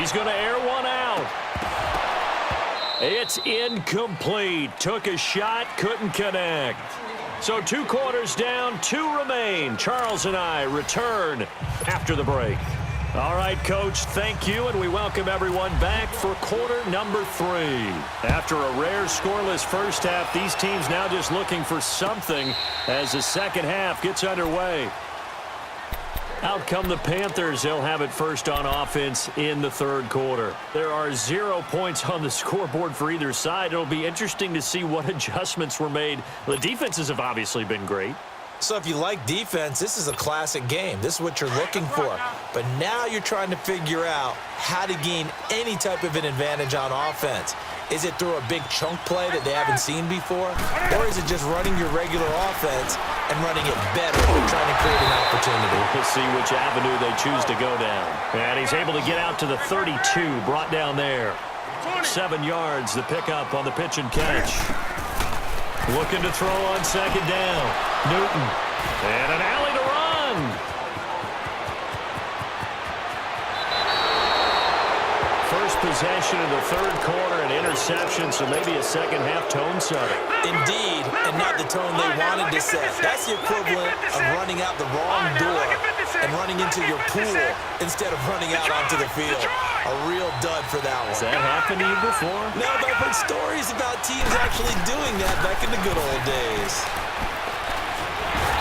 He's going to air one out. It's incomplete. Took a shot, couldn't connect. So 2 quarters down, 2 remain. Charles and I return after the break. All right, Coach, thank you, and we welcome everyone back for quarter number 3. After a rare scoreless first half, these teams now just looking for something as the second half gets underway. Out come the Panthers. They'll have it first on offense in the third quarter. There are 0 points on the scoreboard for either side. It'll be interesting to see what adjustments were made. The defenses have obviously been great. So if you like defense, this is a classic game. This is what you're looking for. But now you're trying to figure out how to gain any type of an advantage on offense. Is it through a big chunk play that they haven't seen before? Or is it just running your regular offense and running it better and trying to create an opportunity? We'll see which avenue they choose to go down. And he's able to get out to the 32, brought down there. 7 yards, the pickup on the pitch and catch. Looking to throw on second down. Newton. And an alley to run. First possession of the third quarter, an interception, so maybe a second half tone setter. Indeed, and not the tone they wanted to set. That's the equivalent of running out the wrong door and running into your pool instead of running out onto the field. A real dud for that one. Has that happened to you before? No, but I've heard stories about teams actually doing that back in the good old days.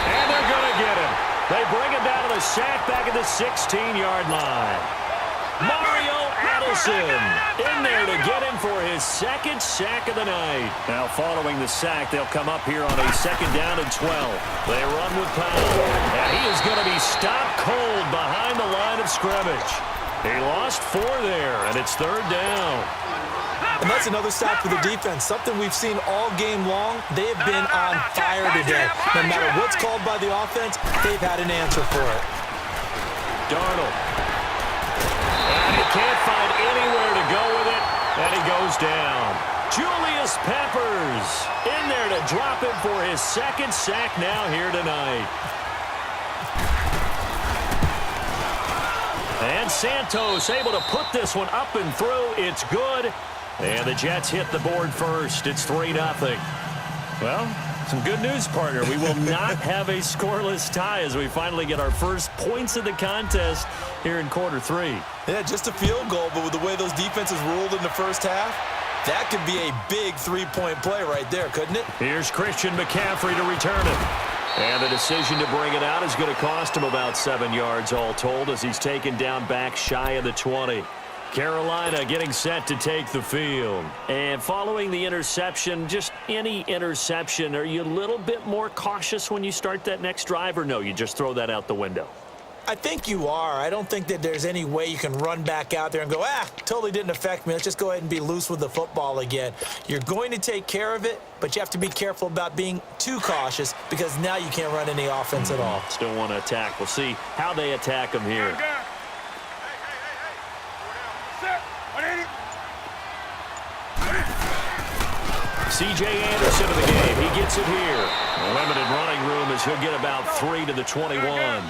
And they're going to get him. They bring him down to the sack back at the 16-yard line. Mario Adelson in there to get him for his second sack of the night. Now following the sack, they'll come up here on a second down and 12. They run with Powell. And he is going to be stopped cold behind the line of scrimmage. He lost 4 there, and it's third down. And that's another stop for the defense, something we've seen all game long. They have been on fire today. No matter what's called by the offense, they've had an answer for it. Darnold. And he can't find anywhere to go with it, and he goes down. Julius Peppers in there to drop him for his second sack now here tonight. And Santos able to put this one up and through. It's good. And the Jets hit the board first. It's 3-0. Well, some good news, partner. We will not have a scoreless tie as we finally get our first points of the contest here in quarter 3. Yeah, just a field goal, but with the way those defenses ruled in the first half, that could be a big 3-point play right there, couldn't it? Here's Christian McCaffrey to return it. And the decision to bring it out is going to cost him about 7 yards all told as he's taken down back shy of the 20. Carolina getting set to take the field. And following the interception, just any interception, are you a little bit more cautious when you start that next drive, or no, you just throw that out the window? I think you are. I don't think that there's any way you can run back out there and go, totally didn't affect me. Let's just go ahead and be loose with the football again. You're going to take care of it, but you have to be careful about being too cautious because now you can't run any offense at all. Still want to attack. We'll see how they attack them here. C.J. Anderson of the game. He gets it here. Limited running room as he'll get about 3 to the 21.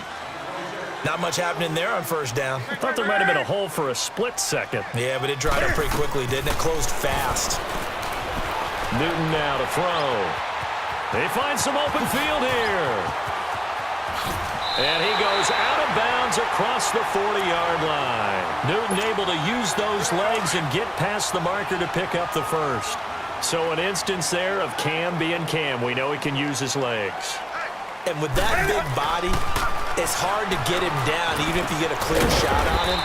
Not much happening there on first down. I thought there might have been a hole for a split second. Yeah, but it dried up pretty quickly, didn't it? Closed fast. Newton now to throw. They find some open field here. And he goes out of bounds across the 40-yard line. Newton able to use those legs and get past the marker to pick up the first. So an instance there of Cam being Cam. We know he can use his legs. And with that big body, it's hard to get him down even if you get a clear shot on him.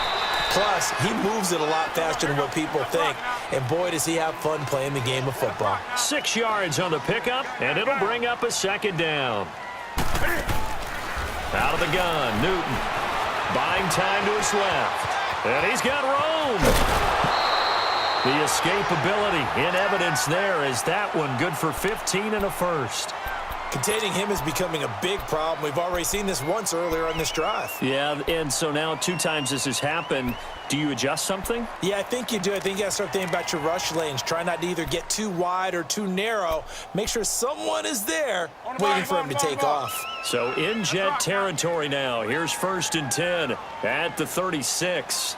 Plus, he moves it a lot faster than what people think. And boy, does he have fun playing the game of football. 6 yards on the pickup, and it'll bring up a second down. Out of the gun, Newton. Buying time to his left. And he's got room. The escapability in evidence there is that one good for 15 and a first. Containing him is becoming a big problem. We've already seen this once earlier on this drive. Yeah, and so now 2 times this has happened. Do you adjust something? Yeah, I think you do. I think you got to start thinking about your rush lanes. Try not to either get too wide or too narrow. Make sure someone is there waiting for him to take off. So in Jet territory now. Here's 1st and 10 at the 36.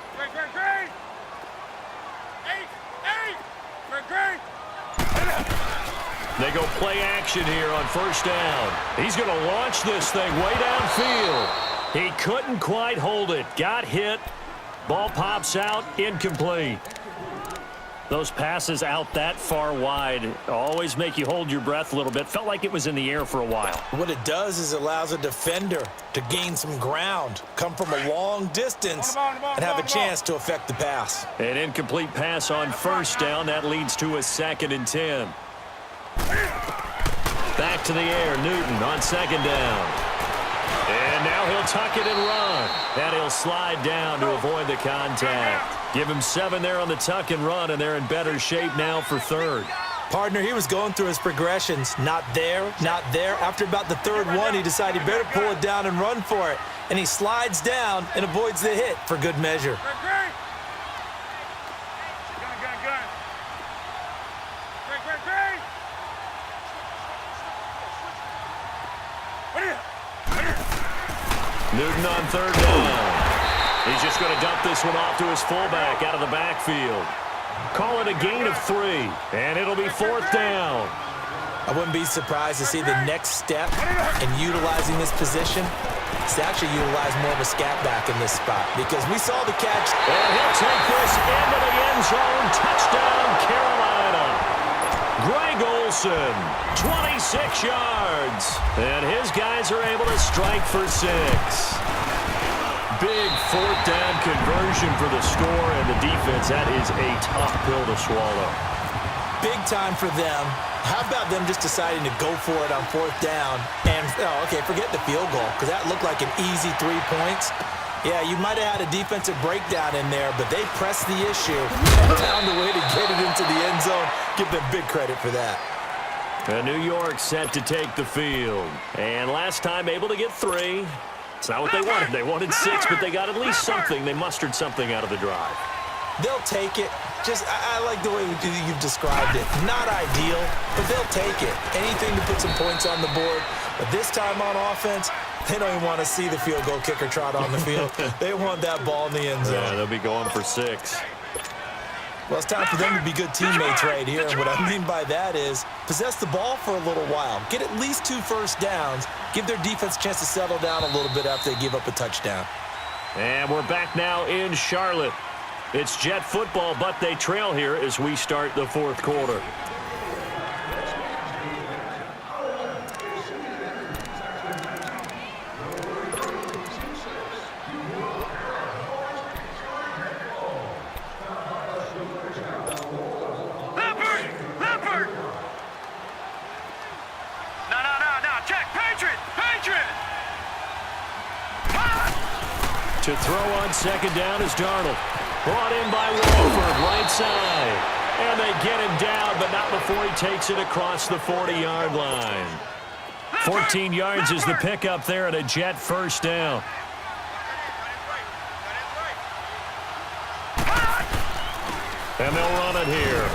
They go play action here on first down. He's going to launch this thing way downfield. He couldn't quite hold it. Got hit. Ball pops out. Incomplete. Those passes out that far wide always make you hold your breath a little bit. Felt like it was in the air for a while. What it does is it allows a defender to gain some ground, come from a long distance, and have a chance to affect the pass. An incomplete pass on first down. That leads to a 2nd and 10. Back to the air. Newton on 2nd down. And now he'll tuck it and run. And he'll slide down to avoid the contact. Give him 7 there on the tuck and run, and they're in better shape now for 3rd. Partner, he was going through his progressions. Not there, not there. After about the 3rd one, he decided he better pull it down and run for it. And he slides down and avoids the hit for good measure. Newton on 3rd down. He's just going to dump this one off to his fullback out of the backfield. Call it a gain of 3, and it'll be 4th down. I wouldn't be surprised to see the next step in utilizing this position. It's to actually utilize more of a scat back in this spot because we saw the catch. And he'll take this into the end zone. Touchdown, Carolina. Greg Olsen, 26 yards. And his guys are able to strike for 6. Big 4th down conversion for the score, and the defense, that is a tough pill to swallow. Big time for them. How about them just deciding to go for it on 4th down? And, forget the field goal, because that looked like an easy 3 points. Yeah, you might have had a defensive breakdown in there, but they pressed the issue and found a way to get it into the end zone. Give them big credit for that. New York set to take the field. And last time able to get 3. It's not what they wanted. They wanted 6, but they got at least something. They mustered something out of the drive. They'll take it. I like the way you've described it. Not ideal, but they'll take it. Anything to put some points on the board. But this time on offense, they don't even want to see the field goal kicker trot on the field. They want that ball in the end zone. Yeah, they'll be going for 6. Well, it's time for them to be good teammates right here. And what I mean by that is possess the ball for a little while. Get at least 2 first downs. Give their defense a chance to settle down a little bit after they give up a touchdown. And we're back now in Charlotte. It's Jet football, but they trail here as we start the 4th quarter. To throw on 2nd down is Darnold. Brought in by Wolford, right side. And they get him down, but not before he takes it across the 40-yard line. 14 yards is the pickup there, and a Jet 1st down. And they'll run it here.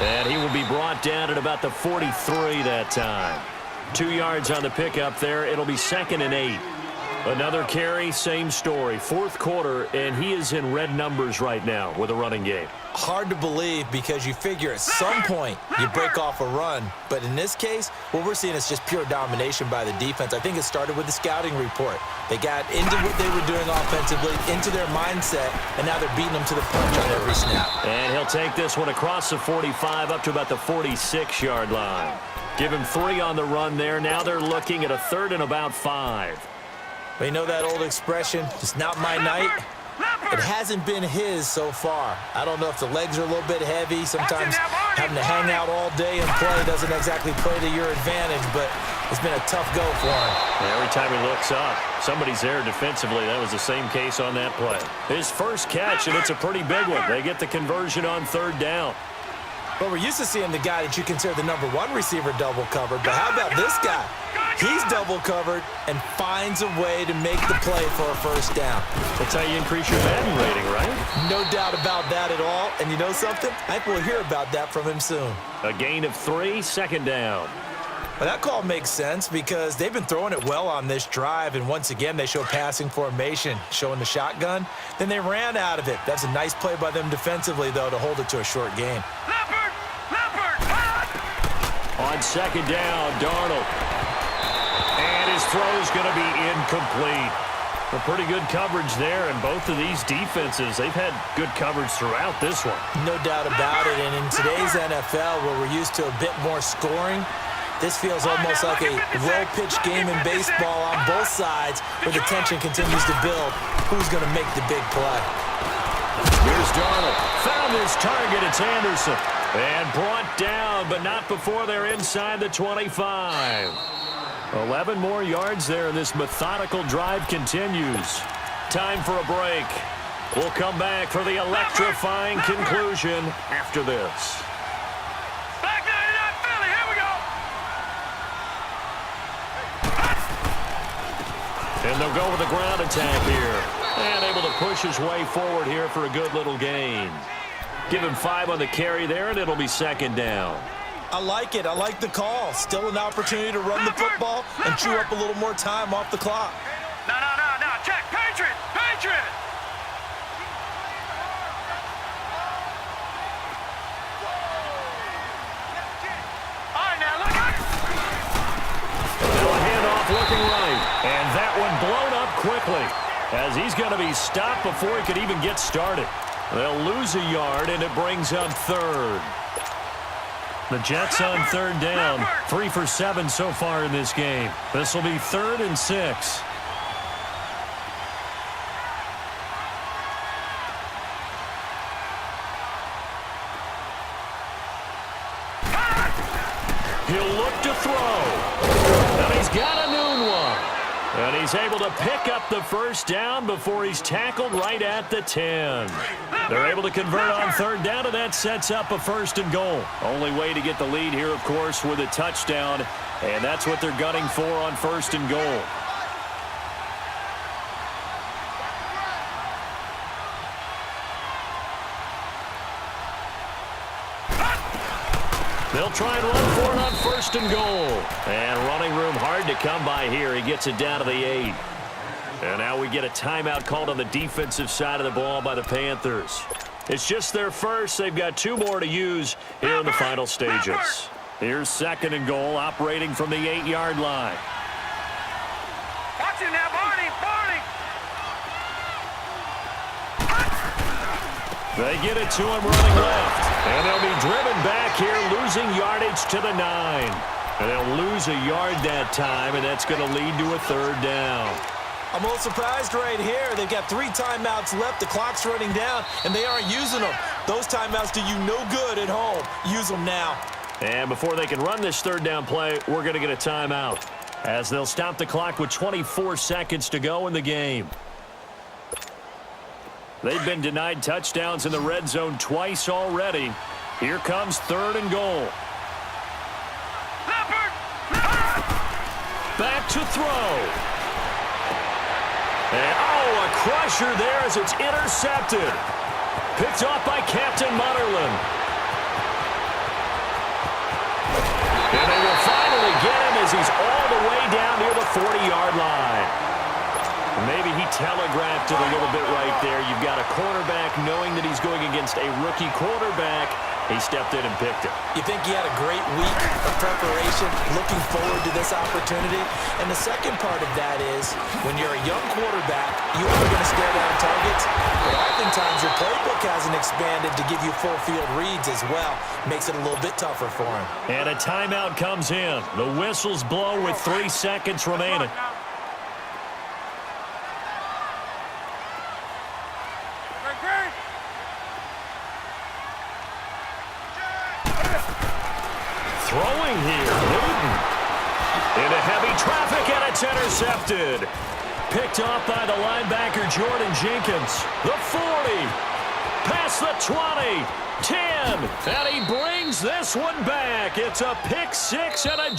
And he will be brought down at about the 43 that time. 2 yards on the pickup there. It'll be 2nd and 8. Another carry, same story. 4th quarter, and he is in red numbers right now with a running game. Hard to believe because you figure at some point you break off a run. But in this case, what we're seeing is just pure domination by the defense. I think it started with the scouting report. They got into what they were doing offensively, into their mindset, and now they're beating them to the punch on every snap. And he'll take this one across the 45 up to about the 46-yard line. Give him 3 on the run there. Now they're looking at a 3rd and about 5. But you know that old expression, it's not my night? It hasn't been his so far. I don't know if the legs are a little bit heavy. Sometimes having to hang out all day and play doesn't exactly play to your advantage, but it's been a tough go for him. Every time he looks up, somebody's there defensively. That was the same case on that play. His first catch, and it's a pretty big one. They get the conversion on 3rd down. Well, we're used to seeing the guy that you consider the #1 receiver double covered, but how about this guy? He's double covered and finds a way to make the play for a 1st down. That's how you increase your Madden rating, right? No doubt about that at all. And you know something? I think we'll hear about that from him soon. A gain of 3, 2nd down. Well, that call makes sense because they've been throwing it well on this drive, and once again they show passing formation, showing the shotgun. Then they ran out of it. That's a nice play by them defensively, though, to hold it to a short gain. On second down, Darnold. And his throw's going to be incomplete. A pretty good coverage there, and both of these defenses, they've had good coverage throughout this one. No doubt about it, and in today's NFL, where we're used to a bit more scoring, this feels almost like a well-pitched game in baseball on both sides, where the tension continues to build. Who's going to make the big play? Here's Darnold. Found his target. It's Anderson. And brought down, but not before they're inside the 25. 11 more yards there, and this methodical drive continues. Time for a break. We'll come back for the electrifying conclusion after this. Back to Philly. Here we go. And they'll go with the ground attack here. And able to push his way forward here for a good little gain. Give him 5 on the carry there, and it'll be second down. I like it. I like the call. Still an opportunity to run the football and chew up a little more time off the clock. No. Check. Patriot. All right, now look at it. Now a handoff looking right. And that one blown up quickly as he's going to be stopped before he could even get started. They'll lose a yard, and it brings up third. The Jets on third down, 3 for 7 so far in this game. This will be 3rd and 6. He'll look to throw. And he's got a noon one. And he's able to pick up the first down before he's tackled right at the 10. They're able to convert on third down, and that sets up a 1st and goal. Only way to get the lead here, of course, with a touchdown, and that's what they're gunning for on 1st and goal. They'll try and run for it on 1st and goal. And running room hard to come by here. He gets it down to the 8. And now we get a timeout called on the defensive side of the ball by the Panthers. It's just their first. They've got 2 more to use here in the final stages. Here's 2nd and goal, operating from the 8-yard line. Watch it now, Barney. They get it to him running left. And they'll be driven back here, losing yardage to the 9. And they'll lose a yard that time, and that's going to lead to a 3rd down. I'm a little surprised right here. They've got 3 timeouts left. The clock's running down, and they aren't using them. Those timeouts do you no good at home. Use them now. And before they can run this 3rd down play, we're going to get a timeout, as they'll stop the clock with 24 seconds to go in the game. They've been denied touchdowns in the red zone twice already. Here comes 3rd and goal. Back to throw. And, a crusher there as it's intercepted. Picked off by Captain Mutterland. And they will finally get him as he's all the way down near the 40-yard line. Maybe he telegraphed it a little bit right there. You've got a cornerback knowing that he's going against a rookie quarterback. He stepped in and picked it. You think he had a great week of preparation, looking forward to this opportunity? And the second part of that is, when you're a young quarterback, you are going to stare down targets, but oftentimes your playbook hasn't expanded to give you full field reads as well. Makes it a little bit tougher for him. And a timeout comes in. The whistles blow with 3 seconds remaining. Throwing here, Newton. Into heavy traffic, and it's intercepted. Picked off by the linebacker, Jordan Jenkins. The 40. Past the 20. 10. And he brings this one back. It's a pick 6 and a